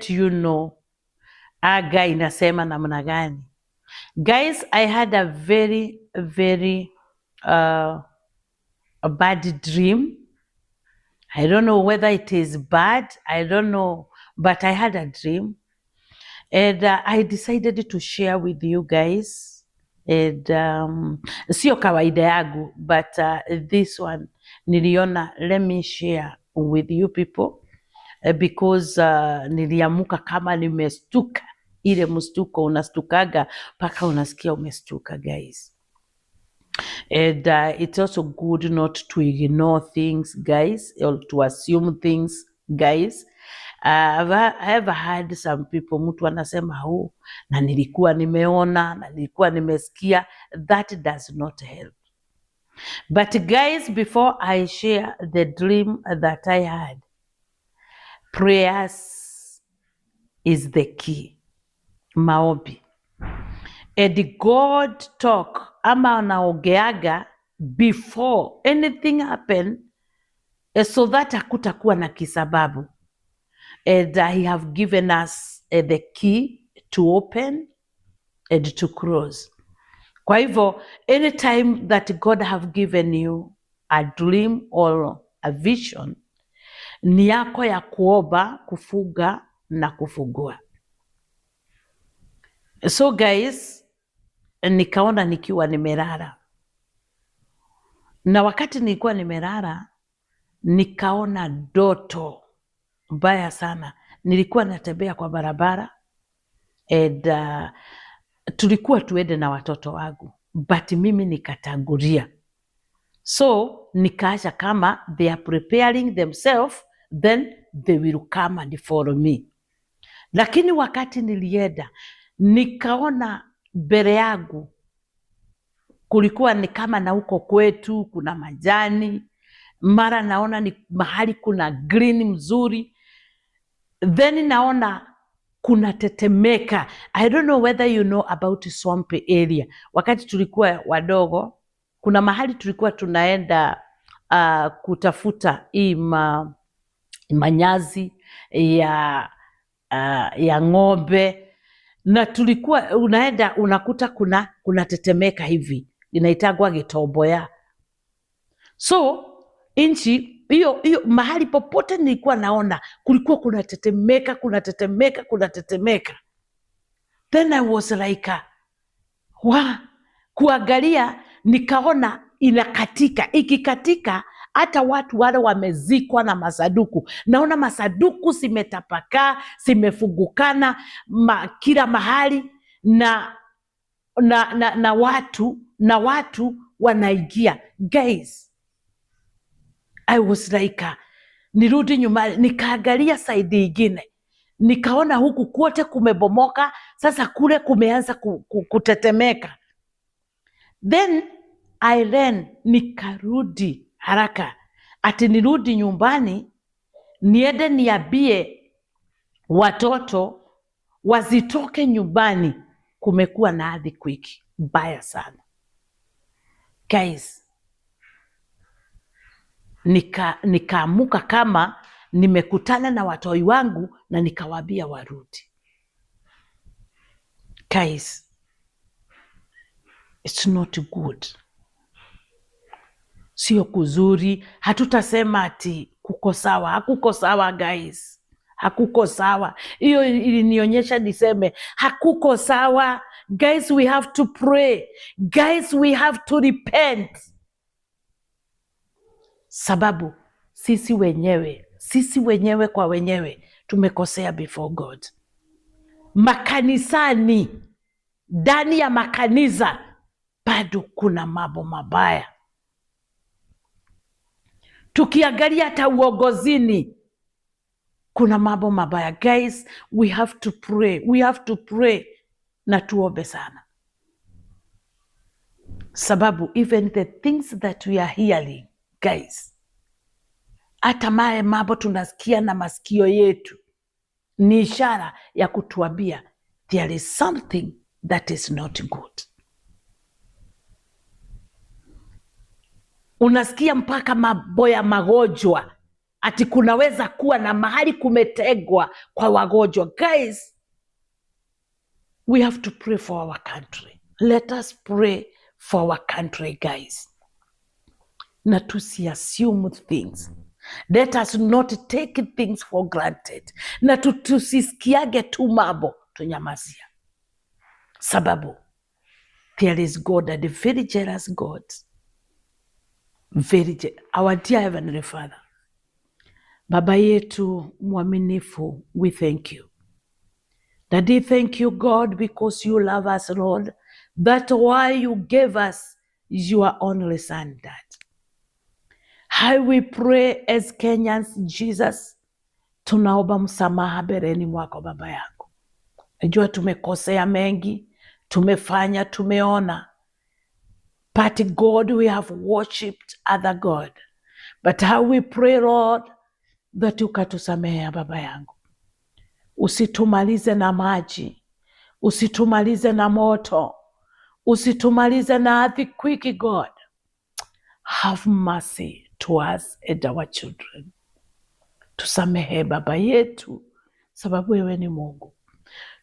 let you know aga inasema namna gani. Guys, I had a very a bad dream. I don't know whether it is bad, I don't know, but I had a dream and I decided to share with you guys and sio kawaida yangu, but this one niliona let me share with you people because niliamuka kama nimestuka, ile mstuko unastukaga mpaka unasikia umestuka guys. And it's also good not to ignore things guys, or to assume things guys. I've ever had some people, mtu anasema na nilikuwa nimeona na nilikuwa nimesikia. That does not help. But guys, before I share the dream that I had, prayers is the key. Maombi. And God talk ama anaogeaga before anything happen, so that hakutakuwa na kisababu. And he have given us the key to open and to close. Kwa hivyo, anytime that God have given you a dream or a vision, ni yako ya kuomba, kufuga na kufungua. So guys, nikaona nikiwa nimelala, na wakati nilikuwa nimelala nikaona ndoto mbaya sana. Nilikuwa natembea kwa barabara and tulikuwa tuende na watoto wangu, but mimi nikatangulia, so nikaacha kama they are preparing themselves, then they will come and follow me. Lakini wakati nilienda nikaona mbele yangu kulikuwa ni kama na huko kwetu kuna majani, mara naona ni mahali kuna green mzuri, then naona kuna tetemeka. I don't know whether you know about swamp area. Wakati tulikuwa wadogo, kuna mahali tulikuwa tunaenda kutafuta hii manyazi ya ng'ombe, na tulikuwa unaenda unakuta kuna tetemeka hivi, inaitagwa Gitomboya. So inchi hiyo mahali popote nilikuwa naona kulikuwa kuna tetemeka. Then I was like kuangalia, nikaona inakatika. Ikikatika hata watu wale wamezikwa na masaduku, naona masaduku zimetapakaa, zimefungukana kila mahali, na watu wanaingia. Guys, I was like nirudi nyumbani, nikaangalia side ingine, nikaona huku kwote kumebomoka, sasa kule kumeanza kutetemeka. Then I ran, nikarudi haraka ati nirudi nyumbani niende niambie watoto wazitoke nyumbani, kumekuwa na earthquake mbaya sana. Guys, nikaamuka kama nimekutana na watoi wangu na nikawaambia warudi. Guys, it's not good. Sio kuzuri. Hatutasema ati kuko sawa. Hakuko sawa guys. Hakuko sawa. Hiyo ilinionyesha niseme hakuko sawa. Guys, we have to pray. Guys, we have to repent. Sababu sisi wenyewe kwa wenyewe tumekosea before God. Makanisani, ndani ya makanisa bado kuna mambo mabaya. Tukiangalia hata uongozini kuna mambo mabaya. Guys, we have to pray. We have to pray na tuombe sana. Sababu even the things that we are hearing, guys, hata mambo tunasikia na masikio yetu ni ishara ya kutuambia there is something that is not good. Unasikia mpaka mambo ya magonjwa ati kunaweza kuwa na mahali kumetegwa kwa wagonjwa. Guys, we have to pray for our country. Let us pray for our country, guys. Na tusiassume things. Let us not take things for granted. Na tusisikiage tu mambo tunyamazia, sababu there is God, and a very jealous God, our dear Heavenly Father. Baba yetu mwaminifu, we thank you. Daddy, thank you, God, because you love us, Lord. That's why you gave us your only son, Dad. How we pray as Kenyans, Jesus, tunaomba msamaha bereni mwako Baba yangu. Najua tumekosea mengi, tumefanya, tumeona. But God, we have worshipped other God. But how we pray, Lord, that ukatusamea Baba yangu. Usitumalize na maji, usitumalize na moto, usitumalize na earthquake, God. Have mercy to us and our children. Tusamehe Baba yetu, sababu wewe ni Mungu.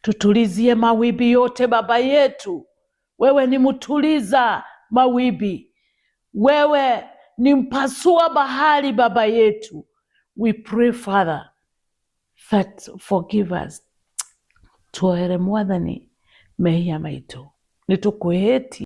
Tutulizie mawimbi yote Baba yetu. Wewe ni mtuliza mawimbi. Wewe ni mpasua bahari Baba yetu. We pray, Father, that forgive us. Tuohere Mwathani mehia maitu. Nitukuheti